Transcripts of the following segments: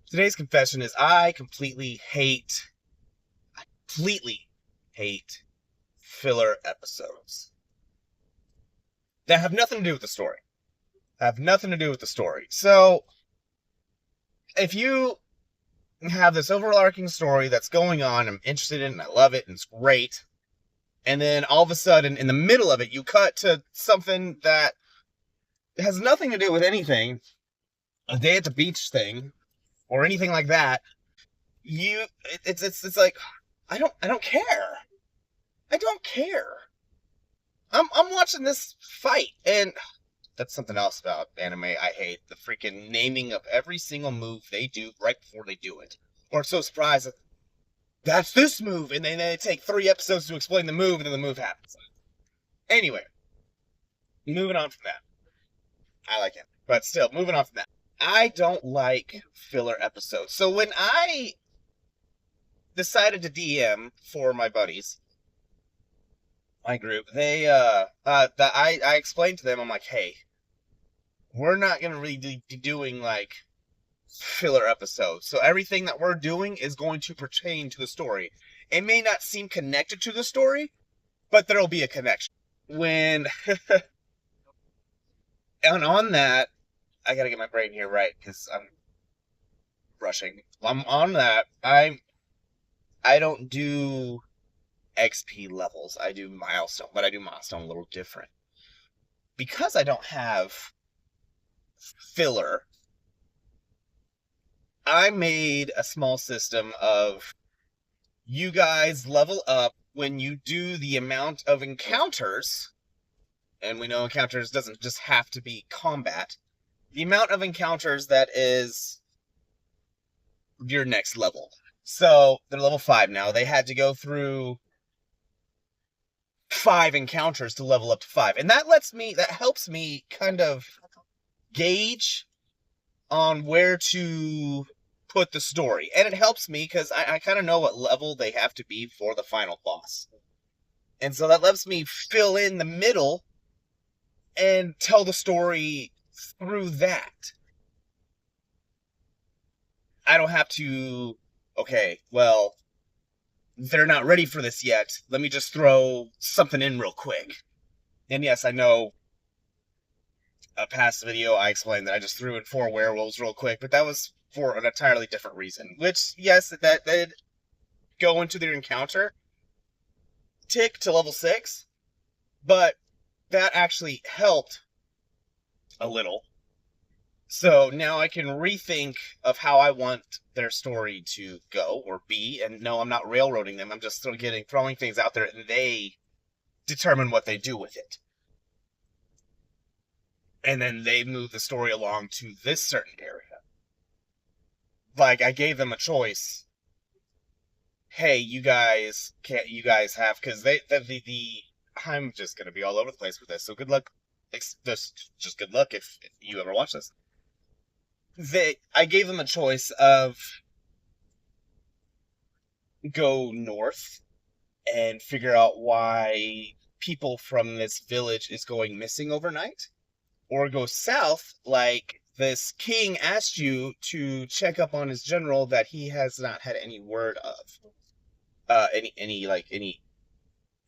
Today's confession is I completely hate filler episodes that have nothing to do with the story. Have nothing to do with the story. So, if you have this overarching story that's going on, I'm interested in it, and I love it, and it's great, and then all of a sudden, in the middle of it, you cut to something that has nothing to do with anything, a day at the beach thing, or anything like that, it's like I don't care. I don't care. I'm watching this fight, and that's something else about anime I hate. The freaking naming of every single move they do right before they do it. Or so surprised that that's this move, and then they take 3 episodes to explain the move, and then the move happens. Anyway, moving on from that. I like it. But still, moving on from that. I don't like filler episodes. So when I decided to DM for my buddies, my group, I explained to them, I'm like, hey, we're not going to really be doing like filler episodes. So everything that we're doing is going to pertain to the story. It may not seem connected to the story, but there'll be a connection. When and on that, I gotta get my brain here right because I'm rushing. I'm on that. I don't do XP levels. I do milestone, but I do milestone a little different because I don't have filler. I made a small system of you guys level up when you do the amount of encounters, and we know encounters doesn't just have to be combat. The amount of encounters that is your next level. So they're level 5 now. They had to go through 5 encounters to level up to 5. And that helps me kind of gauge on where to put the story. And it helps me because I kind of know what level they have to be for the final boss. And so that lets me fill in the middle and tell the story through that. I don't have to, okay, well, they're not ready for this yet. Let me just throw something in real quick. And yes, I know a past video I explained that I just threw in 4 werewolves real quick, but that was for an entirely different reason. Which, yes, that did go into their encounter tick to level 6, but that actually helped a little. So now I can rethink of how I want their story to go or be, and no, I'm not railroading them. I'm just sort of throwing things out there, and they determine what they do with it. And then they move the story along to this certain area. Like, I gave them a choice. Hey, you guys have, because I'm just going to be all over the place with this, so good luck. Just good luck if you ever watch this. I gave them a choice of go north and figure out why people from this village is going missing overnight, or go south like this king asked you to check up on his general that he has not had any word of,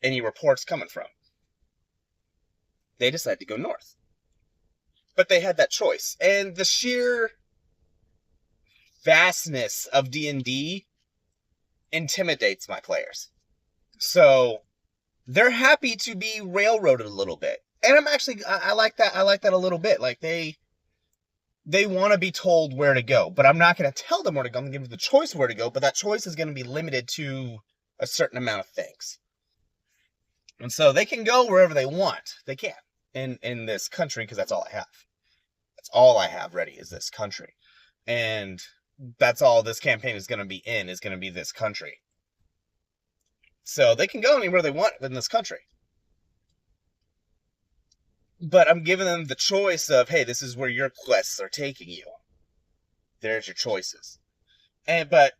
any reports coming from. They decided to go north, but they had that choice, and the sheer vastness of D&D intimidates my players. So they're happy to be railroaded a little bit. And I like that. I like that a little bit. Like they want to be told where to go, but I'm not going to tell them where to go. I'm going to give them the choice of where to go, but that choice is going to be limited to a certain amount of things. And so they can go wherever they want. They can in this country, because that's all I have. That's all I have ready is this country. And that's all this campaign is going to be this country. So they can go anywhere they want in this country. But I'm giving them the choice of, hey, this is where your quests are taking you. There's your choices. But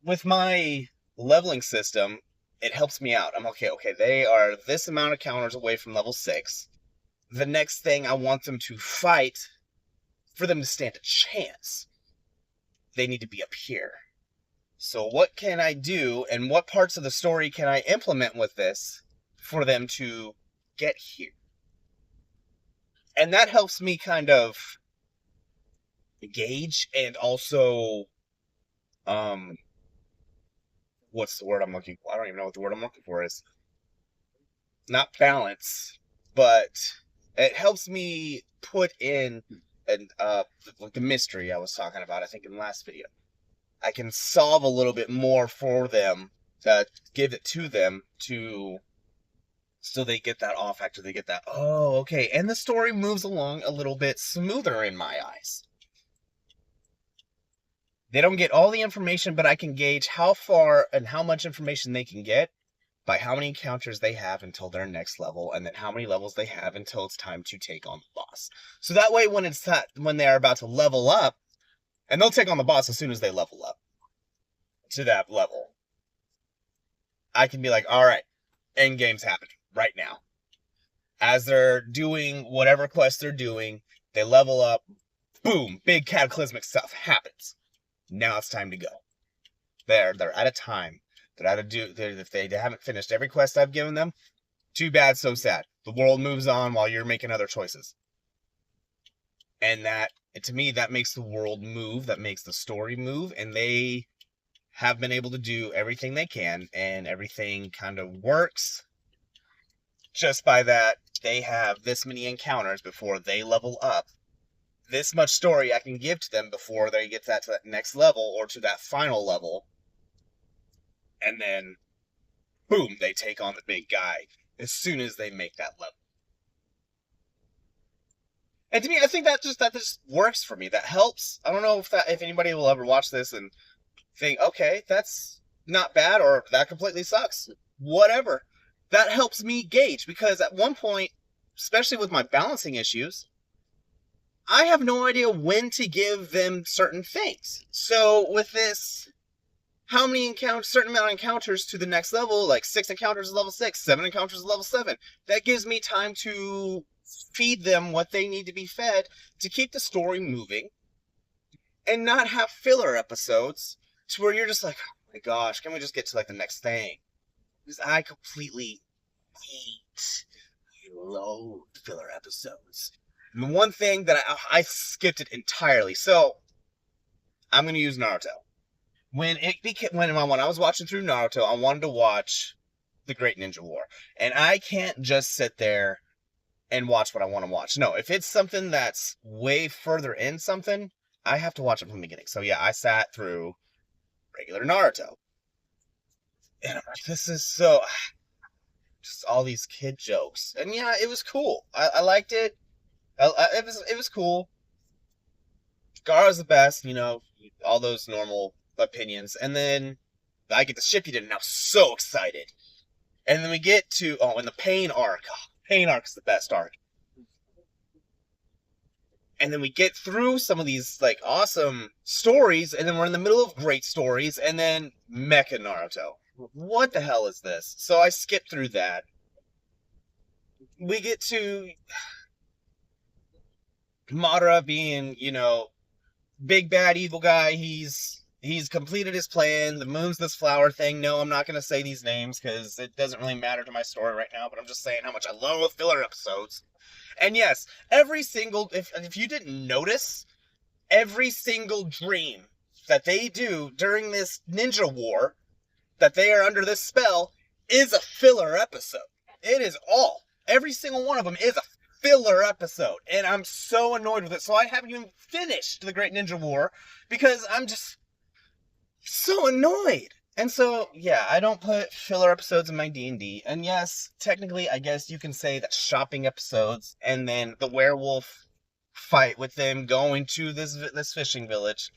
with my leveling system, it helps me out. I'm okay, they are this amount of counters away from level 6. The next thing I want them to fight for them to stand a chance they need to be up here. So what can I do, and what parts of the story can I implement with this for them to get here? And that helps me kind of gauge, and also, what's the word I'm looking for? I don't even know what the word I'm looking for is. Not balance, but it helps me put in like the mystery I was talking about, I think, in the last video. I can solve a little bit more for them, give it to them, so they get that off after they get that, oh, okay, and the story moves along a little bit smoother in my eyes. They don't get all the information, but I can gauge how far and how much information they can get by how many encounters they have until their next level, and then how many levels they have until it's time to take on the boss. So that way, when they're about to level up, and they'll take on the boss as soon as they level up to that level, I can be like, all right, end game's happening right now. As they're doing whatever quest they're doing, they level up, boom, big cataclysmic stuff happens. Now it's time to go. They're out of time. If they haven't finished every quest I've given them, too bad, so sad. The world moves on while you're making other choices. And that, to me, that makes the world move, that makes the story move, and they have been able to do everything they can, and everything kind of works just by that. They have this many encounters before they level up. This much story I can give to them before they get to that next level, or to that final level. And then, boom, they take on the big guy as soon as they make that level. And to me, I think that just works for me. That helps. I don't know if anybody will ever watch this and think, okay, that's not bad, or that completely sucks. Whatever. That helps me gauge, because at one point, especially with my balancing issues, I have no idea when to give them certain things. So with this, how many encounters, certain amount of encounters to the next level, like 6 encounters at level 6, 7 encounters at level 7. That gives me time to feed them what they need to be fed to keep the story moving, and not have filler episodes to where you're just like, oh my gosh, can we just get to like the next thing? Because I completely loathe filler episodes. And the one thing that I skipped it entirely. So I'm going to use Naruto. When I was watching through Naruto, I wanted to watch The Great Ninja War. And I can't just sit there and watch what I want to watch. No, if it's something that's way further in something, I have to watch it from the beginning. So yeah, I sat through regular Naruto. And I'm like, this is so... just all these kid jokes. And yeah, it was cool. I liked it. It was cool. Gaara's the best, all those normal opinions. And then I get to Shippuden, and I'm so excited. And then we get to, and the Pain arc. Oh, Pain arc's the best arc. And then we get through some of these, like, awesome stories, and then we're in the middle of great stories, and then Mecha Naruto. What the hell is this? So I skipped through that. We get to Madara being, big bad evil guy. He's completed his plan. The moon's this flower thing. No, I'm not going to say these names because it doesn't really matter to my story right now, but I'm just saying how much I love filler episodes. And yes, every single, if you didn't notice, every single dream that they do during this ninja war, that they are under this spell, is a filler episode. It is all. Every single one of them is a filler episode. And I'm so annoyed with it. So I haven't even finished The Great Ninja War because I'm just so annoyed. And so, yeah, I don't put filler episodes in my D&D. And yes, technically, I guess you can say that shopping episodes and then the werewolf fight with them going to this fishing village,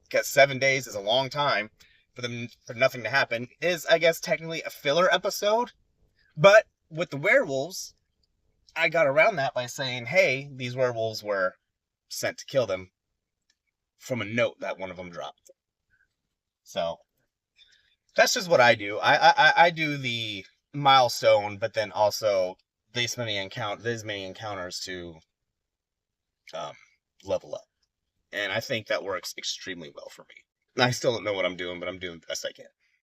because 7 days is a long time for nothing to happen, is, I guess, technically a filler episode. But with the werewolves, I got around that by saying, hey, these werewolves were sent to kill them from a note that one of them dropped. So that's just what I do. I do the milestone, but then also these many encounters to level up. And I think that works extremely well for me. I still don't know what I'm doing, but I'm doing the best I can.